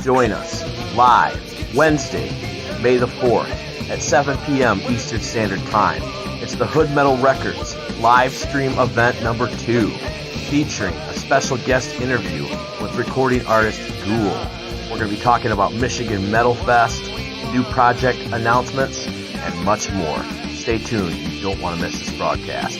join us live Wednesday, May the 4th at 7 p.m. Eastern Standard Time. It's the Hood Metal Records live stream event number 2, featuring a special guest interview with recording artist GÜÜL. We're going to be talking about Michigan Metal Fest, new project announcements, and much more. Stay tuned. You don't want to miss this broadcast.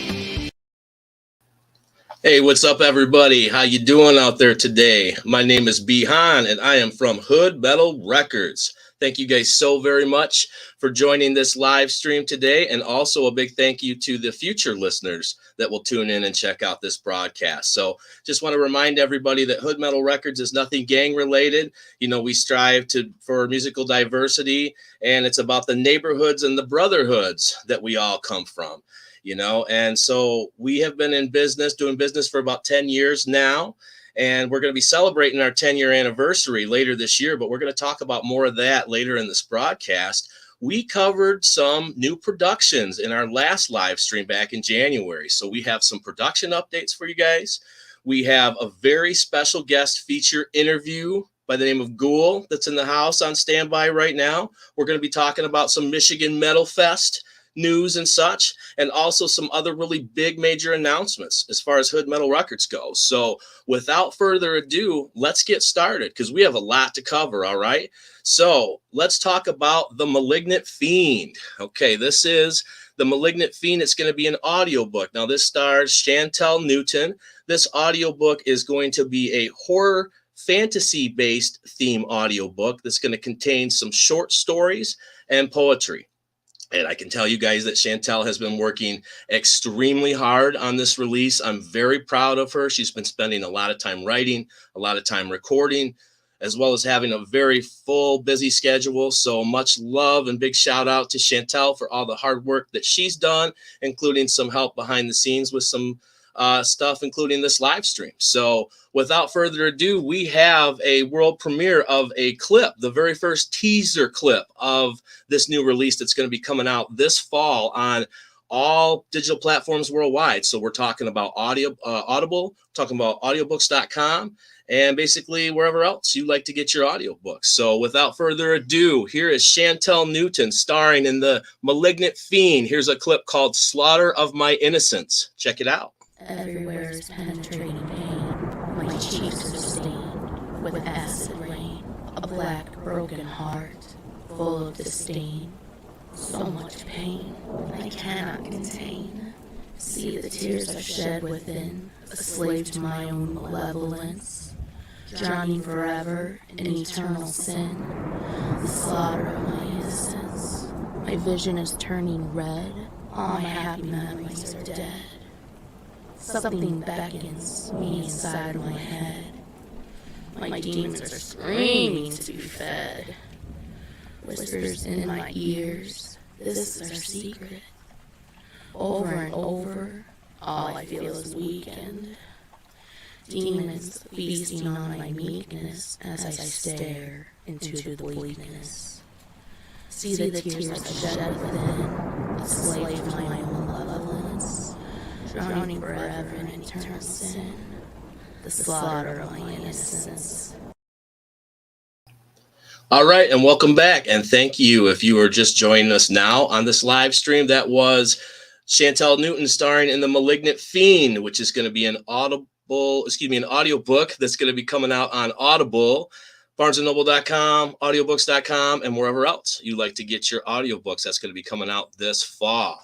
Hey, what's up, everybody? How you doing out there today? My name is Bihan, and I am from Hood Metal Records. Thank you guys so very much for joining this live stream today, and also a big thank you to the future listeners that will tune in and check out this broadcast. So just want to remind everybody that Hood Metal Records is nothing gang related. You know, we strive for musical diversity, and it's about the neighborhoods and the brotherhoods that we all come from. You know, and so we have been doing business for about 10 years now, and we're going to be celebrating our 10-year anniversary later this year, but we're going to talk about more of that later in this broadcast. We covered some new productions in our last live stream back in January, so we have some production updates for you guys. We have a very special guest feature interview by the name of GÜÜL that's in the house on standby right now. We're going to be talking about some Michigan Metal Fest news and such, and also some other really big major announcements as far as Hood Metal Records go. So without further ado, let's get started because we have a lot to cover. All right, so let's talk about The Malignant Fiend. Okay, this is The Malignant Fiend. It's going to be an audiobook. Now this stars Chantel Newton. This audiobook is going to be a horror fantasy based theme audiobook that's going to contain some short stories and poetry. And I can tell you guys that Chantel has been working extremely hard on this release. I'm very proud of her. She's been spending a lot of time writing, a lot of time recording, as well as having a very full, busy schedule. So much love and big shout out to Chantel for all the hard work that she's done, including some help behind the scenes with some stuff, including this live stream. So without further ado, we have a world premiere of a clip, the very first teaser clip of this new release that's going to be coming out this fall on all digital platforms worldwide. So we're talking about Audible, talking about audiobooks.com, and basically wherever else you like to get your audiobooks. So without further ado, here is Chantel Newton starring in The Malignant Fiend. Here's a clip called Slaughter of My Innocence. Check it out. Everywhere's penetrating pain, my cheeks are stained with acid rain, a black broken heart, full of disdain, so much pain I cannot contain. See the tears I've shed within, a slave to my own malevolence, drowning forever in eternal sin, the slaughter of my innocence. My vision is turning red, all my happy memories are dead. Something beckons me inside my head. My demons are screaming to be fed. Whispers in my ears, this is our secret. Over and over, all I feel is weakened. Demons feasting on my meekness as I stare into the bleakness. See the tears I shed within, a slave to my own malevolence. Drowning forever in eternal sin, the slaughter of my innocence. All right, and welcome back, and thank you if you are just joining us now on this live stream. That was Chantel Newton starring in The Malignant Fiend, which is going to be an audiobook that's going to be coming out on Audible, BarnesandNoble.com, audiobooks.com, and wherever else you like to get your audiobooks. That's going to be coming out this fall.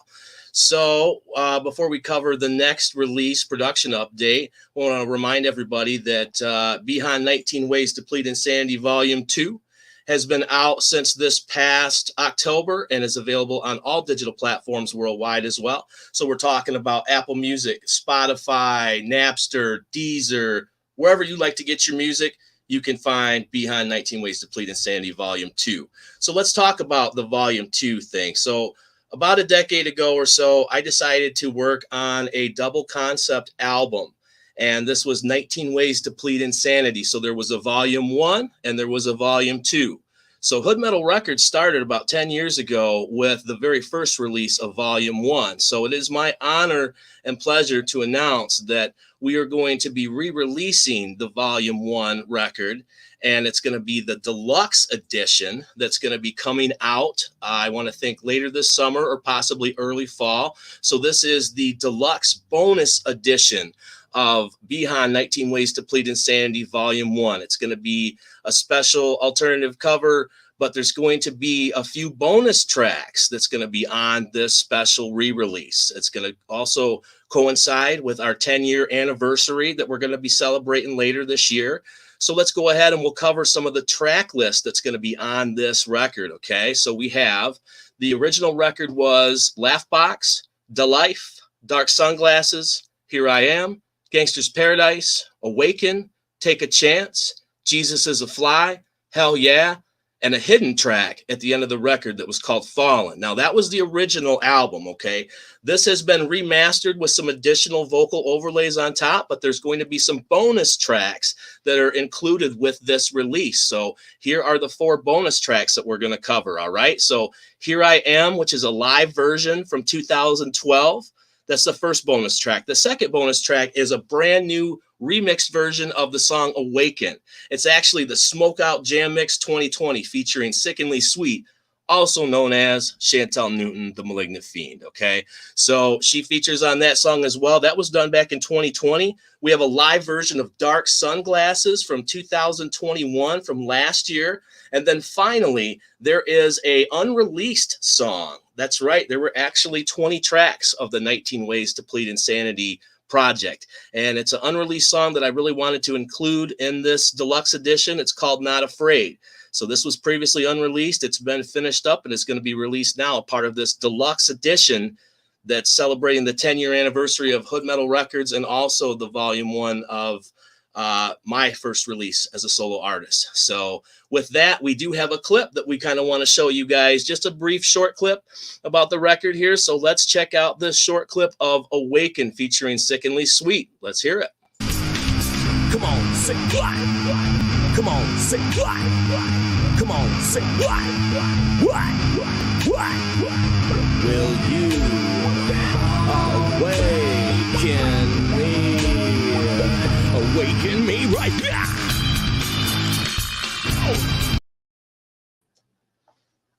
So before we cover the next release production update, I want to remind everybody that Behind 19 Ways to Plead Insanity Volume 2 has been out since this past October and is available on all digital platforms worldwide as well. So we're talking about Apple Music, Spotify, Napster, Deezer, wherever you like to get your music, you can find Behind 19 Ways to Plead Insanity Volume 2. So let's talk about the Volume 2 thing. So about a decade ago or so, I decided to work on a double concept album. And this was 19 Ways to Plead Insanity. So there was a Volume 1 and there was a Volume 2. So Hood Metal Records started about 10 years ago with the very first release of Volume 1. So it is my honor and pleasure to announce that we are going to be re-releasing the Volume 1 record, and it's going to be the deluxe edition that's going to be coming out, I want to think later this summer or possibly early fall. So this is the deluxe bonus edition of Behan 19 Ways to Plead Insanity Volume 1. It's going to be a special alternative cover, but there's going to be a few bonus tracks that's going to be on this special re-release. It's going to also coincide with our 10-year anniversary that we're going to be celebrating later this year. So let's go ahead and we'll cover some of the track list that's going to be on this record, okay? So we have, the original record was Laughbox, Da Life, Dark Sunglasses, Here I Am, Gangster's Paradise, Awaken, Take a Chance, Jesus is a Fly, Hell Yeah, and a hidden track at the end of the record that was called Fallen. Now, that was the original album, okay? This has been remastered with some additional vocal overlays on top, but there's going to be some bonus tracks that are included with this release. So here are the 4 bonus tracks that we're going to cover, all right? So Here I Am, which is a live version from 2012. That's the first bonus track. The second bonus track is a brand new remixed version of the song Awaken. It's actually the Smokeout Jam Mix 2020 featuring Sickeningly Sweet, also known as Chantel Newton, the Malignant Fiend, okay? So she features on that song as well. That was done back in 2020. We have a live version of Dark Sunglasses from 2021 from last year. And then finally, there is a unreleased song. That's right. There were actually 20 tracks of the 19 Ways to Plead Insanity project. And it's an unreleased song that I really wanted to include in this deluxe edition. It's called Not Afraid. So this was previously unreleased. It's been finished up and it's going to be released now, part of this deluxe edition that's celebrating the 10-year anniversary of Hood Metal Records and also the Volume 1 of my first release as a solo artist. So with that, we do have a clip that we kind of want to show you guys, just a brief short clip about the record here. So let's check out this short clip of Awaken featuring Sickeningly Sweet. Let's hear it. Come on, say what? Come on, say what? Come on, say what? What? Will you awaken me? Awaken me right now.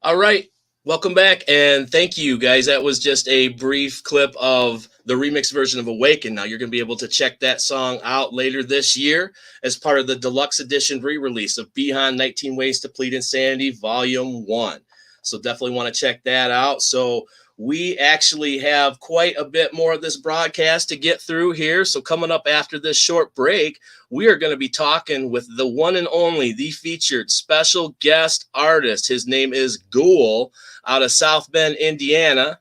All right, welcome back, and thank you, guys. That was just a brief clip of the remix version of Awaken. Now, you're going to be able to check that song out later this year as part of the deluxe edition re-release of Behan 19 Ways to Plead Insanity Volume 1. So definitely want to check that out. So we actually have quite a bit more of this broadcast to get through here. So coming up after this short break, we are going to be talking with the one and only, the featured special guest artist. His name is GÜÜL out of South Bend, Indiana.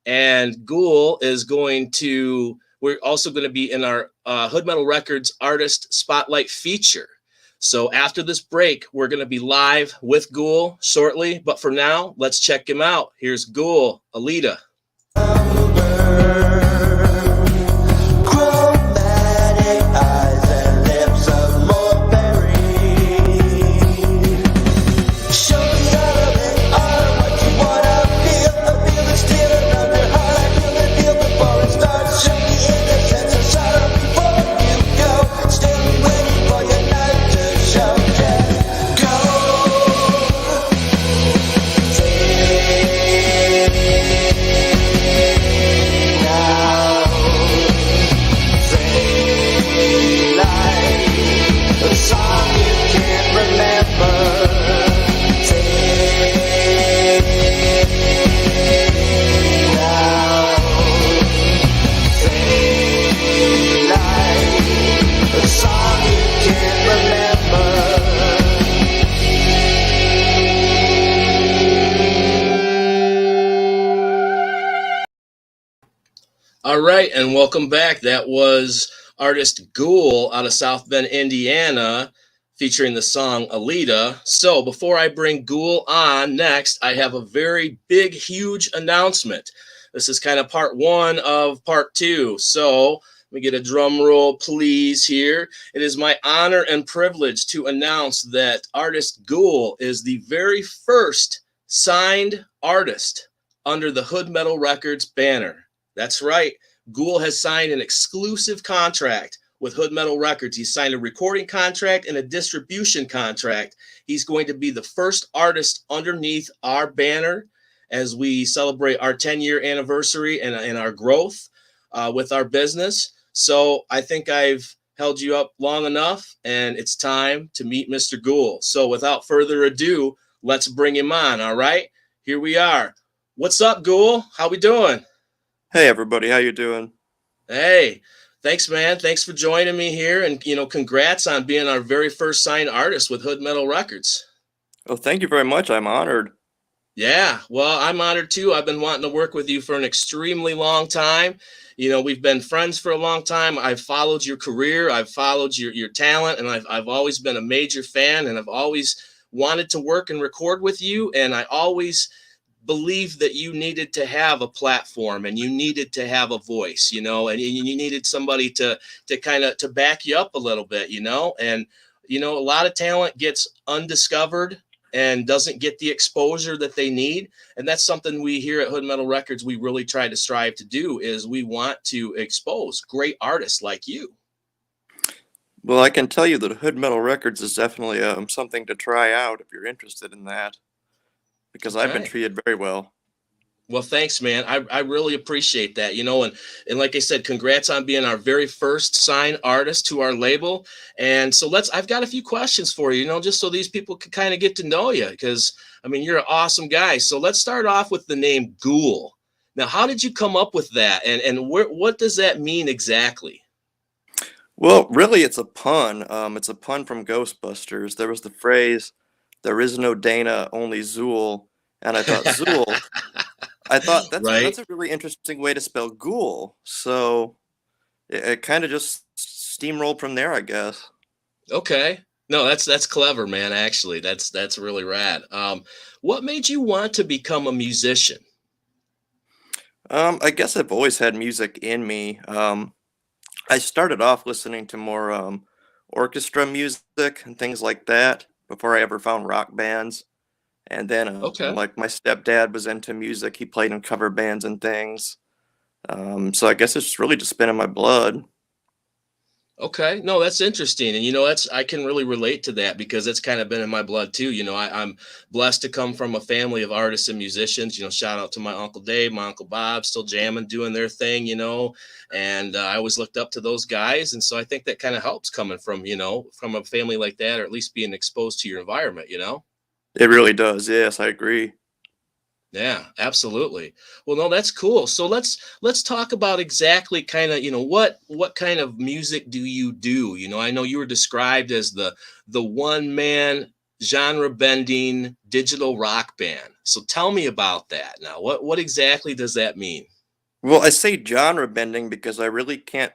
And GÜÜL is we're also going to be in our Hood Metal Records Artist Spotlight feature. So after this break, we're going to be live with GÜÜL shortly. But for now, let's check him out. Here's GÜÜL, Alita. All right, and welcome back. That was artist GÜÜL out of South Bend, Indiana, featuring the song Alita. So before I bring GÜÜL on next, I have a very big, huge announcement. This is kind of part 1 of part 2. So Let me get a drum roll, please, here. It is my honor and privilege to announce that artist GÜÜL is the very first signed artist under the Hood Metal Records banner. That's right. GÜÜL has signed an exclusive contract with Hood Metal Records. He signed a recording contract and a distribution contract. He's going to be the first artist underneath our banner as we celebrate our 10-year anniversary and our growth with our business. So I think I've held you up long enough, and it's time to meet Mr. GÜÜL. So without further ado, let's bring him on. All right, here we are. What's up, GÜÜL? How we doing? Hey everybody, how you doing? Hey, thanks, man. Thanks for joining me here, and congrats on being our very first signed artist with Hood Metal Records. Oh, thank you very much. I'm honored. Yeah, well, I'm honored too. I've been wanting to work with you for an extremely long time. We've been friends for a long time. I've followed your career, I've followed your talent, and I've always been a major fan, and I've always wanted to work and record with you. And I always believed that you needed to have a platform and you needed to have a voice, and you needed somebody to kind of to back you up a little bit, and a lot of talent gets undiscovered and doesn't get the exposure that they need. And that's something we here at Hood Metal Records, we really try to strive to do, is we want to expose great artists like you. Well, I can tell you that Hood Metal Records is definitely something to try out if you're interested in that, because I've been Okay. treated very well. Well, thanks, man. I really appreciate that, and like I said, congrats on being our very first signed artist to our label. And so I've got a few questions for you, just so these people can kind of get to know you, because you're an awesome guy. So let's start off with the name GÜÜL. Now, how did you come up with that? And what does that mean exactly? Well, really, it's a pun. It's a pun from Ghostbusters. There was the phrase, "There is no Dana, only Zool," and I thought Zool. I thought Right. that's a really interesting way to spell ghoul. So it kind of just steamrolled from there, I guess. Okay. No, that's clever, man. Actually, that's really rad. What made you want to become a musician? I guess I've always had music in me. I started off listening to more orchestra music and things like that before I ever found rock bands. And then, Okay. like my stepdad was into music, he played in cover bands and things. So I guess it's really just been in my blood. Okay. No, that's interesting. And I can really relate to that because it's kind of been in my blood too. I'm blessed to come from a family of artists and musicians. Shout out to my Uncle Dave, my Uncle Bob, still jamming, doing their thing, and I always looked up to those guys. And so I think that kind of helps coming from a family like that, or at least being exposed to your environment. It really does. Yes, I agree. Yeah, absolutely. Well, no, that's cool. So let's talk about exactly kind of, what kind of music do you do? I know you were described as the one man genre bending digital rock band. So tell me about that. Now, what exactly does that mean? Well, I say genre bending because I really can't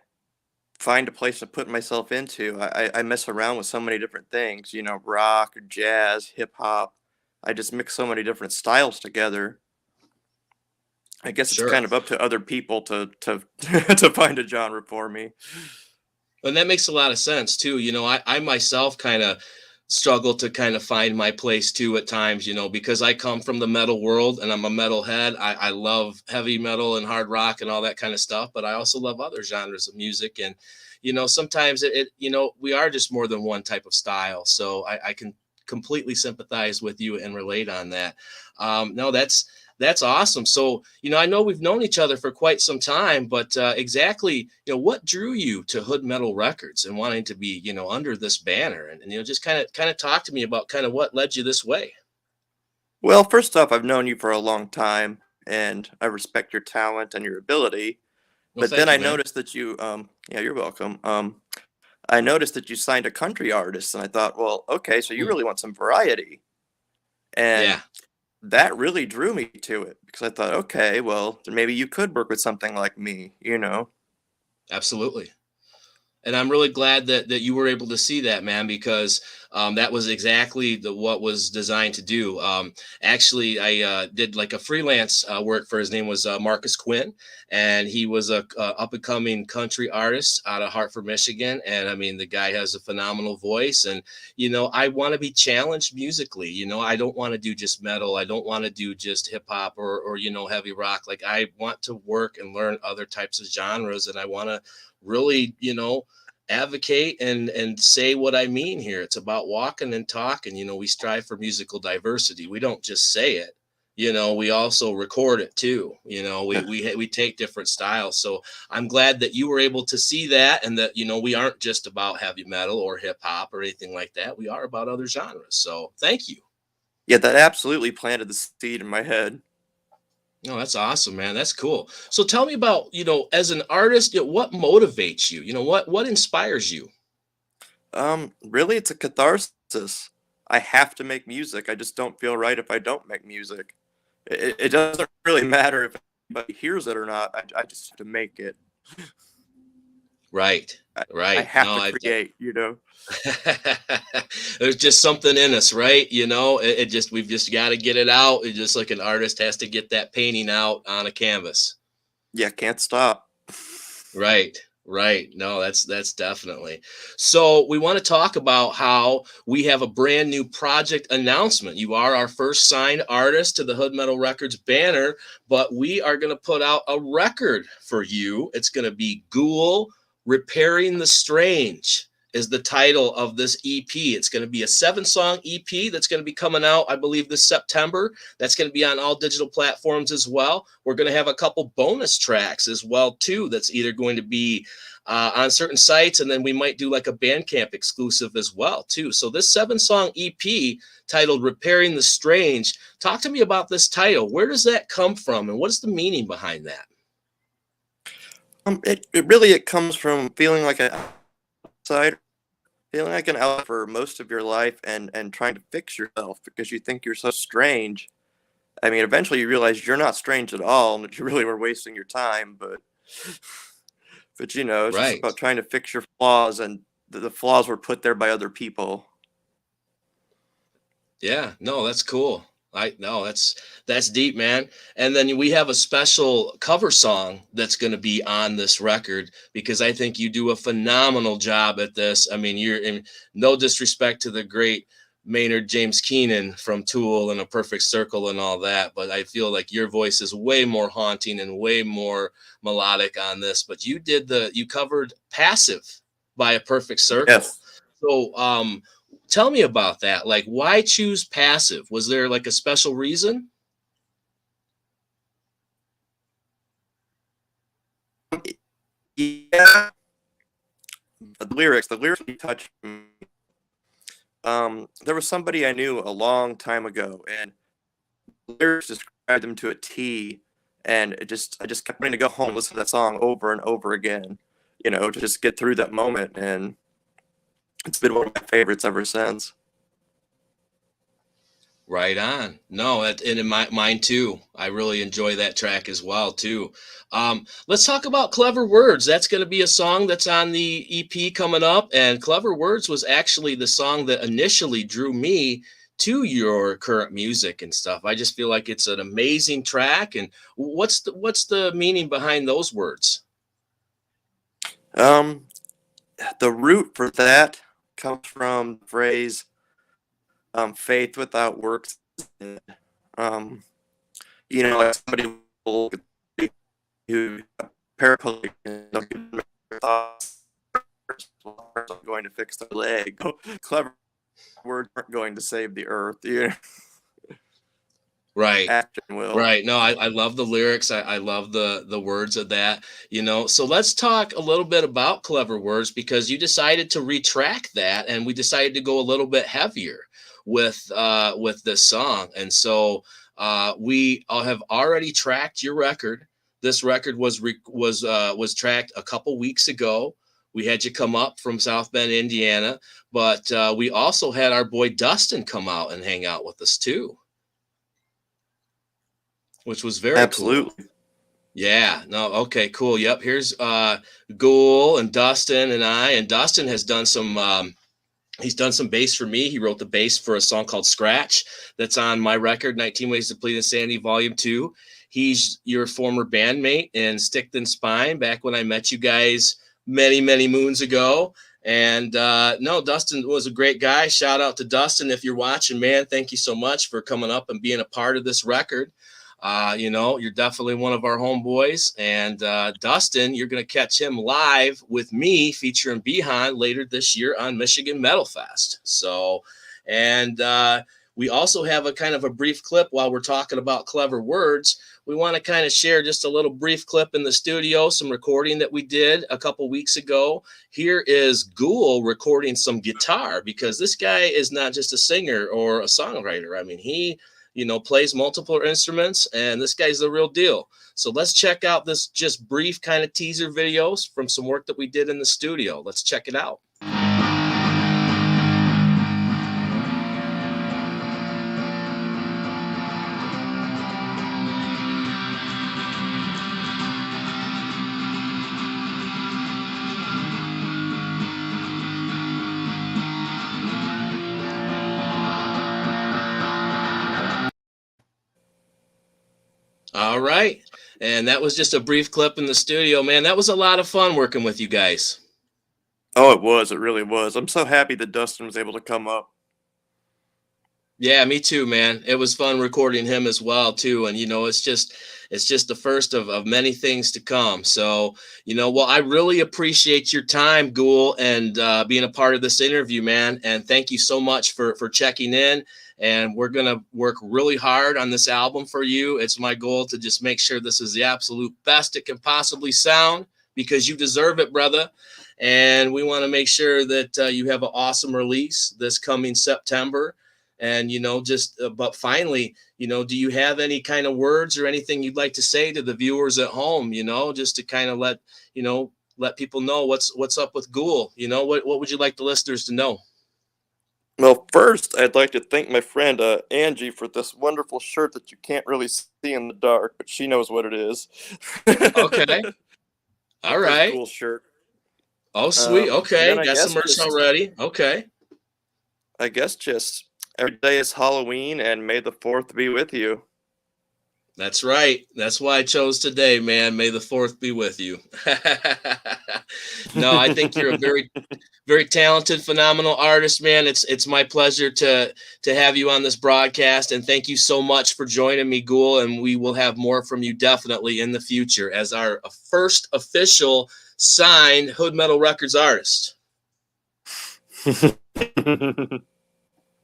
find a place to put myself into. I mess around with so many different things, rock, jazz, hip hop. I just mix so many different styles together. I guess it's Sure. kind of up to other people to to find a genre for me. And that makes a lot of sense too. I myself kind of struggle to kind of find my place too at times, because I come from the metal world and I'm a metalhead. I love heavy metal and hard rock and all that kind of stuff, but I also love other genres of music. And, sometimes we are just more than one type of style. So I can completely sympathize with you and relate on that. No, that's awesome. So, I know we've known each other for quite some time, but exactly, what drew you to Hood Metal Records and wanting to be, under this banner, and just kind of talk to me about kind of what led you this way. Well, first off, I've known you for a long time, and I respect your talent and your ability. Well, But then thank you, I man. noticed that yeah, you're welcome. I noticed that you signed a country artist, and I thought, well, okay, so you Mm, really want some variety. And yeah, that really drew me to it because I thought, okay, well, maybe you could work with something like me. absolutely. And I'm really glad that you were able to see that, man, because That was exactly what was designed to do. Actually, I did like a freelance work for, his name was Marcus Quinn, and he was a up and coming country artist out of Hartford, Michigan. And I mean, the guy has a phenomenal voice, and I want to be challenged musically. I don't want to do just metal. I don't want to do just hip hop or heavy rock. Like, I want to work and learn other types of genres, and I want to really, advocate and say what I mean here. It's about walking and talking. We strive for musical diversity. We don't just say it. We also record it too. We take different styles. So I'm glad that you were able to see that, and that we aren't just about heavy metal or hip hop or anything like that. We are about other genres. So thank you. Yeah, that absolutely planted the seed in my head. No, that's awesome, man. That's cool. So tell me about, as an artist, what motivates you? What inspires you? Really, it's a catharsis. I have to make music. I just don't feel right if I don't make music. It doesn't really matter if anybody hears it or not. I just have to make it. Right. I Right. have No, to create, there's just something in us, right? We've just got to get it out. It's just like an artist has to get that painting out on a canvas. Yeah, can't stop. Right. Right. No, that's definitely. So we want to talk about how we have a brand new project announcement. You are our first signed artist to the Hood Metal Records banner, but we are going to put out a record for you. It's going to be GÜÜL Repairing the Strange is the title of this EP. It's going to be a 7-song EP that's going to be coming out, I believe, this September. That's going to be on all digital platforms as well. We're going to have a couple bonus tracks as well, too, that's either going to be on certain sites, and then we might do like a Bandcamp exclusive as well, too. So this 7-song EP titled Repairing the Strange, talk to me about this title. Where does that come from, and what's the meaning behind that? It comes from feeling like an outsider. Feeling like an outlier for most of your life and trying to fix yourself because you think you're so strange. I mean, eventually you realize you're not strange at all and that you really were wasting your time. But it's just Right. about trying to fix your flaws, and the flaws were put there by other people. Yeah, no, that's cool. That's deep, man. And then we have a special cover song that's going to be on this record because I think you do a phenomenal job at this. I mean, you're in no disrespect to the great Maynard James Keenan from Tool and A Perfect Circle and all that, but I feel like your voice is way more haunting and way more melodic on this. But you covered Passive by A Perfect Circle. Yes. So, tell me about that. Like, why choose Passive? Was there like a special reason? Yeah. The lyrics touched me. There was somebody I knew a long time ago, and the lyrics described them to a T, and I just kept wanting to go home and listen to that song over and over again, to just get through that moment, and it's been one of my favorites ever since. Right on. No, and in mine too. I really enjoy that track as well too. Let's talk about Clever Words. That's going to be a song that's on the EP coming up, and Clever Words was actually the song that initially drew me to your current music and stuff. I just feel like it's an amazing track. And what's the meaning behind those words? The root for that comes from the phrase, faith without works is dead. Like somebody who paraplegic thoughts going to fix their leg. Clever words aren't going to save the earth. Right. Action will. Right. No, I love the lyrics. I love the words of that, So let's talk a little bit about Clever Words, because you decided to retract that, and we decided to go a little bit heavier with this song. And so we have already tracked your record. This record was tracked a couple weeks ago. We had you come up from South Bend, Indiana, but we also had our boy Dustin come out and hang out with us too, which was very Absolutely. cool. Yeah. No. Okay. Cool. Yep. Here's GÜÜL and Dustin and I. And Dustin has done some He's done some bass for me. He wrote the bass for a song called Scratch that's on my record, 19 Ways to Bleed Insanity Volume 2. He's your former bandmate in Stick Thin Spine back when I met you guys many, many moons ago. And no, Dustin was a great guy. Shout out to Dustin. If you're watching, man, thank you so much for coming up and being a part of this record. You know, you're definitely one of our homeboys. And Dustin, you're going to catch him live with me featuring Behan later this year on Michigan Metal Fest. So, and we also have a kind of a brief clip while we're talking about clever words. We want to kind of share just a little brief clip in the studio, some recording that we did a couple weeks ago. Here is GÜÜL recording some guitar, because this guy is not just a singer or a songwriter. I mean, he, you know, plays multiple instruments, and this guy's the real deal. So let's check out this just brief kind of teaser videos from some work that we did in the studio. Let's check it out. All right. And that was just a brief clip in the studio, man. That was a lot of fun working with you guys. Oh, it was. It really was. I'm so happy that Dustin was able to come up. Yeah, me too, man. It was fun recording him as well, too. And, you know, it's just the first of many things to come. So, you know, well, I really appreciate your time, GÜÜL, and being a part of this interview, man. And thank you so much for checking in. And we're going to work really hard on this album for you. It's my goal to just make sure this is the absolute best it can possibly sound, because you deserve it, brother. And we want to make sure that you have an awesome release this coming September. And, you know, just but finally, you know, do you have any kind of words or anything you'd like to say to the viewers at home, you know, just to kind of let people know what's up with GÜÜL? You know, what would you like the listeners to know? Well, first, I'd like to thank my friend Angie for this wonderful shirt that you can't really see in the dark, but she knows what it is. Okay. All right. Cool shirt. Oh, sweet. Okay. Got some merch already. Okay. I guess just every day is Halloween, and May the 4th be with you. That's right. That's why I chose today, man. May the 4th be with you. No, I think you're a very, very talented, phenomenal artist, man. It's my pleasure to have you on this broadcast, and thank you so much for joining me, GÜÜL. And we will have more from you definitely in the future as our first official signed Hood Metal Records artist.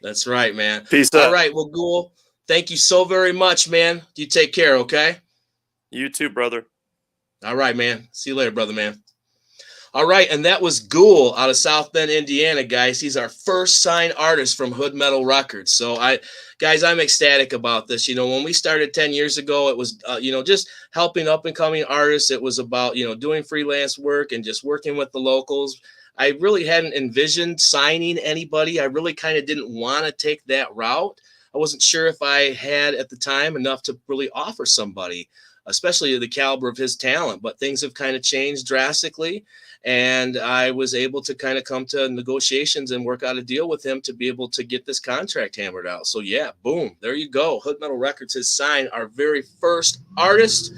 That's right, man. Peace out. All right, well, GÜÜL, thank you so very much, man. You take care, okay? You too, brother. All right, man. See you later, brother, man. All right, and that was GÜÜL out of South Bend, Indiana, guys. He's our first signed artist from Hood Metal Records. So, guys, I'm ecstatic about this. You know, when we started 10 years ago, it was, you know, just helping up-and-coming artists. It was about, you know, doing freelance work and just working with the locals. I really hadn't envisioned signing anybody. I really kind of didn't want to take that route. I wasn't sure if I had at the time enough to really offer somebody, especially the caliber of his talent, but things have kind of changed drastically. And I was able to kind of come to negotiations and work out a deal with him to be able to get this contract hammered out. So yeah, boom, there you go. Hood Metal Records has signed our very first artist.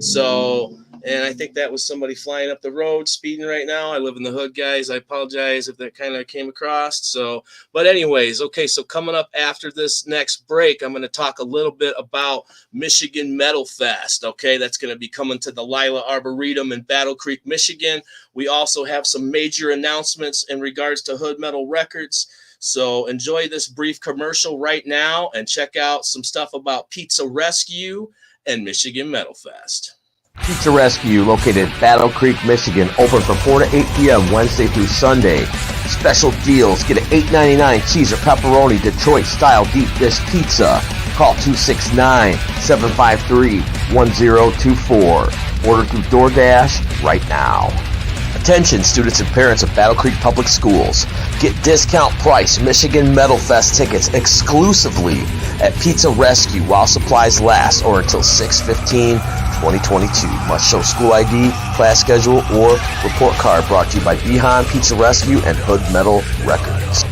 So, and I think that was somebody flying up the road, speeding right now. I live in the hood, guys. I apologize if that kind of came across. So, but anyways, okay, so coming up after this next break, I'm going to talk a little bit about Michigan Metal Fest. Okay, that's going to be coming to the Lila Arboretum in Battle Creek, Michigan. We also have some major announcements in regards to Hood Metal Records. So enjoy this brief commercial right now and check out some stuff about Pizza Rescue and Michigan Metal Fest. Pizza Rescue, located in Battle Creek, Michigan, open from 4 to 8 p.m. Wednesday through Sunday. Special deals. Get an $8.99 cheese or pepperoni Detroit-style deep dish pizza. Call 269-753-1024. Order through DoorDash right now. Attention students and parents of Battle Creek Public Schools. Get discount price Michigan Metal Fest tickets exclusively at Pizza Rescue while supplies last or until 6/15/2022. Must show school ID, class schedule, or report card. Brought to you by Behan Pizza Rescue and Hood Metal Records.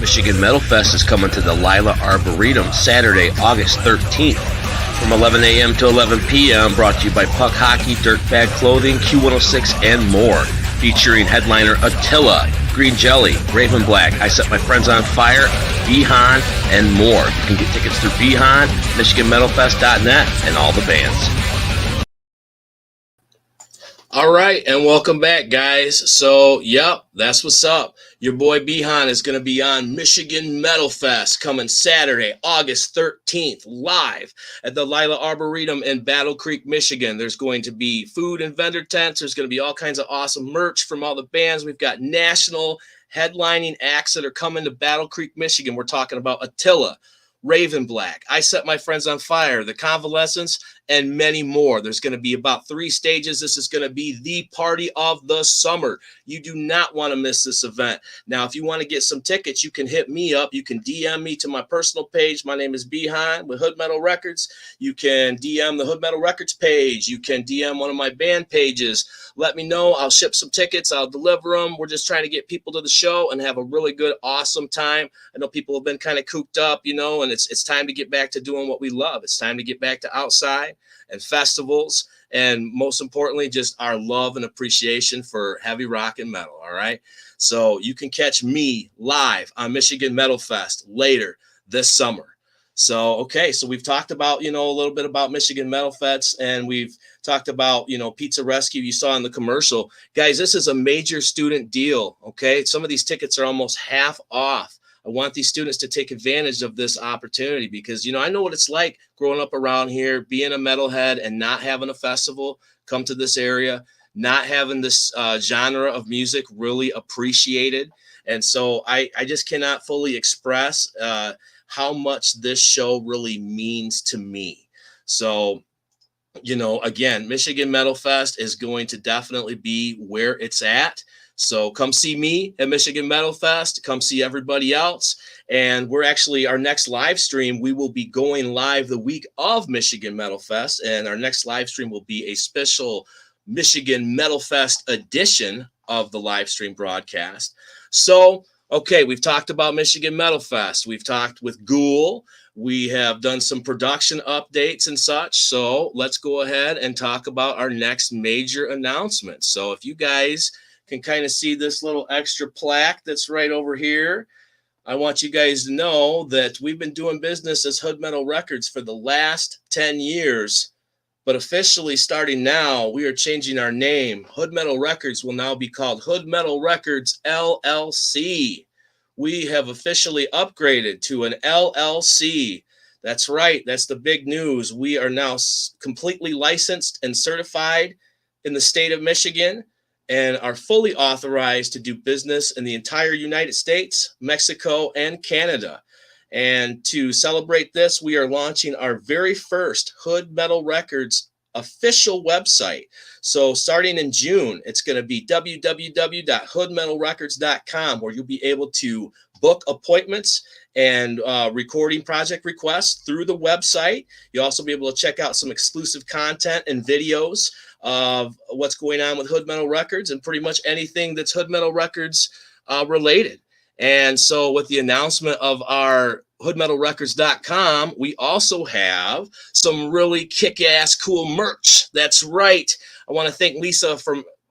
Michigan Metal Fest is coming to the Lila Arboretum Saturday, August 13th from 11 a.m. to 11 p.m. Brought to you by Puck Hockey, Dirtbag Clothing, Q106, and more. Featuring headliner Attila, Green Jelly, Raven Black, I Set My Friends on Fire, Behan, and more. You can get tickets through Behan, MichiganMetalFest.net, and all the bands. All right, and welcome back, guys. So, yep, that's what's up. Your boy Behan is going to be on Michigan Metal Fest coming Saturday, August 13th, live at the Lila Arboretum in Battle Creek, Michigan. There's going to be food and vendor tents. There's going to be all kinds of awesome merch from all the bands. We've got national headlining acts that are coming to Battle Creek, Michigan. We're talking about Attila, Raven Black, I Set My Friends on Fire, The Convalescents, and many more. There's going to be about 3 stages. This is going to be the party of the summer. You do not want to miss this event. Now, if you want to get some tickets, you can hit me up. You can DM me to my personal page. My name is Behan with Hood Metal Records. You can DM the Hood Metal Records page. You can DM one of my band pages. Let me know. I'll ship some tickets. I'll deliver them. We're just trying to get people to the show and have a really good, awesome time. I know people have been kind of cooped up, you know, and it's time to get back to doing what we love. It's time to get back to outside and festivals, and most importantly, just our love and appreciation for heavy rock and metal. All right. So you can catch me live on Michigan Metal Fest later this summer. So, okay. So we've talked about, you know, a little bit about Michigan Metal Fest, and we've talked about, you know, Pizza Rescue you saw in the commercial. Guys, this is a major student deal. Okay. Some of these tickets are almost half off. I want these students to take advantage of this opportunity because, you know, I know what it's like growing up around here, being a metalhead and not having a festival come to this area, not having this genre of music really appreciated. And so I just cannot fully express how much this show really means to me. So, you know, again, Michigan Metal Fest is going to definitely be where it's at. So come see me at Michigan Metal Fest. Come see everybody else. And we're actually, our next live stream, we will be going live the week of Michigan Metal Fest. And our next live stream will be a special Michigan Metal Fest edition of the live stream broadcast. So, okay, we've talked about Michigan Metal Fest. We've talked with GÜÜL. We have done some production updates and such. So let's go ahead and talk about our next major announcement. So if you guys can kind of see this little extra plaque that's right over here, I want you guys to know that we've been doing business as Hood Metal Records for the last 10 years, but officially starting now, we are changing our name. Hood Metal Records will now be called Hood Metal Records LLC. We have officially upgraded to an LLC. That's right. That's the big news. We are now completely licensed and certified in the state of Michigan, and are fully authorized to do business in the entire United States, Mexico, and Canada. And to celebrate this, we are launching our very first Hood Metal Records official website. So starting in June, it's going to be www.hoodmetalrecords.com, where you'll be able to book appointments and recording project requests through the website. You'll also be able to check out some exclusive content and videos of what's going on with Hood Metal Records and pretty much anything that's Hood Metal Records related. And so with the announcement of our hoodmetalrecords.com, we also have some really kick-ass cool merch. That's right. I want to thank Lisa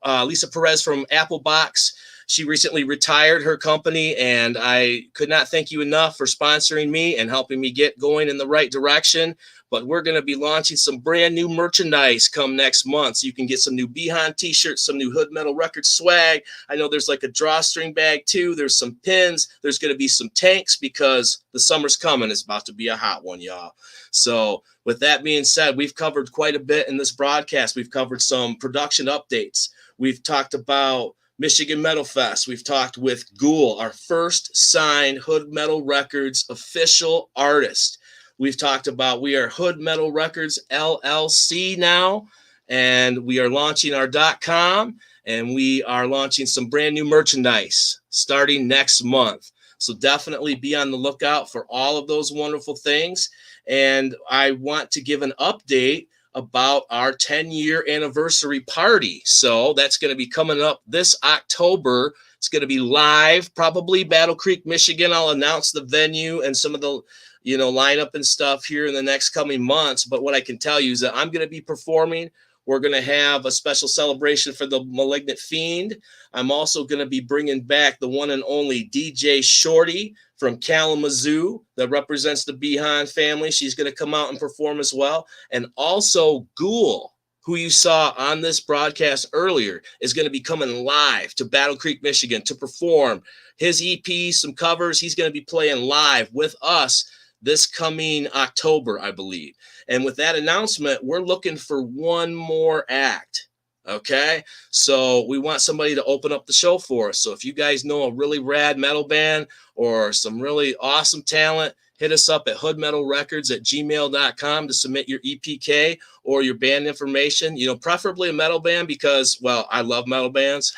Perez from Applebox. She recently retired her company, and I could not thank you enough for sponsoring me and helping me get going in the right direction. But we're going to be launching some brand new merchandise come next month. So you can get some new Behan t-shirts, some new Hood Metal Records swag. I know there's like a drawstring bag too. There's some pins. There's going to be some tanks because the summer's coming. It's about to be a hot one, y'all. So with that being said, we've covered quite a bit in this broadcast. We've covered some production updates. We've talked about Michigan Metal Fest. We've talked with GÜÜL, our first signed Hood Metal Records official artist. We've talked about we are Hood Metal Records LLC now, and we are launching our .com, and we are launching some brand new merchandise starting next month. So definitely be on the lookout for all of those wonderful things. And I want to give an update about our 10-year anniversary party. So that's going to be coming up this October. It's going to be live, probably Battle Creek, Michigan. I'll announce the venue and some of the, lineup and stuff here in the next coming months. But what I can tell you is that I'm going to be performing. We're going to have a special celebration for the Malignant Fiend. I'm also going to be bringing back the one and only DJ Shorty from Kalamazoo that represents the Behan family. She's going to come out and perform as well. And also GÜÜL, who you saw on this broadcast earlier, is going to be coming live to Battle Creek, Michigan to perform his EP, some covers. He's going to be playing live with us this coming October, I believe. And with that announcement, we're looking for one more act. Okay, so we want somebody to open up the show for us. So if you guys know a really rad metal band or some really awesome talent, hit us up at hoodmetalrecords@gmail.com to submit your EPK or your band information, preferably a metal band because, well, I love metal bands.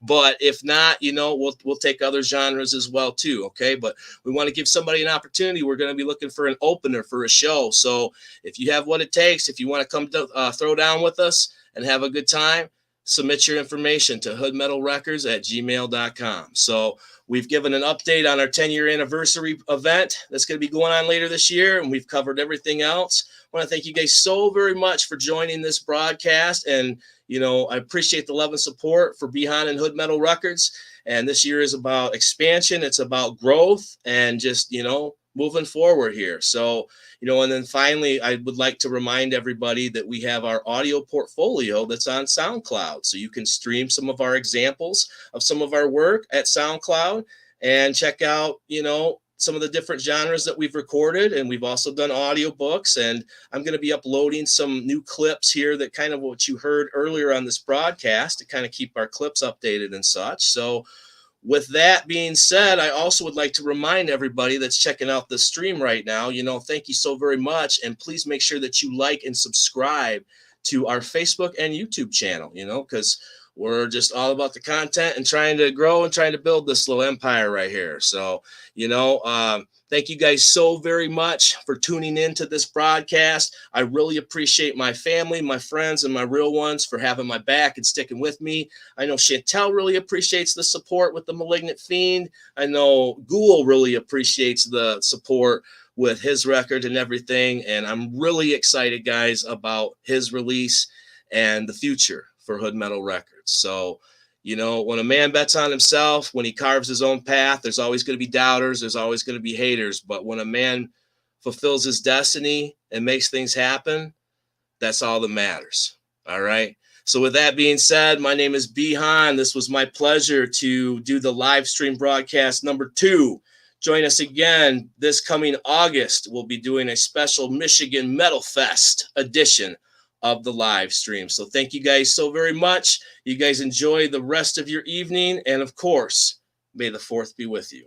But if not, we'll take other genres as well too. Okay, but we want to give somebody an opportunity. We're going to be looking for an opener for a show. So if you have what it takes, if you want to come throw down with us and have a good time, submit your information to hoodmetalrecords@gmail.com. So we've given an update on our 10-year anniversary event that's going to be going on later this year, and we've covered everything else. I want to thank you guys so very much for joining this broadcast, and I appreciate the love and support for Behan and Hood Metal Records. And this year is about expansion, it's about growth, and just moving forward here. So and then finally, I would like to remind everybody that we have our audio portfolio that's on SoundCloud. So you can stream some of our examples of some of our work at SoundCloud and check out, some of the different genres that we've recorded. And we've also done audiobooks. And I'm going to be uploading some new clips here that kind of what you heard earlier on this broadcast to kind of keep our clips updated and such. So with that being said, I also would like to remind everybody that's checking out the stream right now, thank you so very much. And please make sure that you like and subscribe to our Facebook and YouTube channel, because we're just all about the content and trying to grow and trying to build this little empire right here. So, thank you guys so very much for tuning in to this broadcast. I really appreciate my family, my friends, and my real ones for having my back and sticking with me. I know Chantel really appreciates the support with the Malignant Fiend. I know GÜÜL really appreciates the support with his record and everything. And I'm really excited, guys, about his release and the future for Hood Metal Records. So, when a man bets on himself, when he carves his own path, there's always going to be doubters. There's always going to be haters. But when a man fulfills his destiny and makes things happen, that's all that matters. All right. So with that being said, my name is Behan. This was my pleasure to do the live stream broadcast number 2. Join us again this coming August. We'll be doing a special Michigan Metal Fest edition of the live stream. So thank you guys so very much. You guys enjoy the rest of your evening. And of course, may the 4th be with you.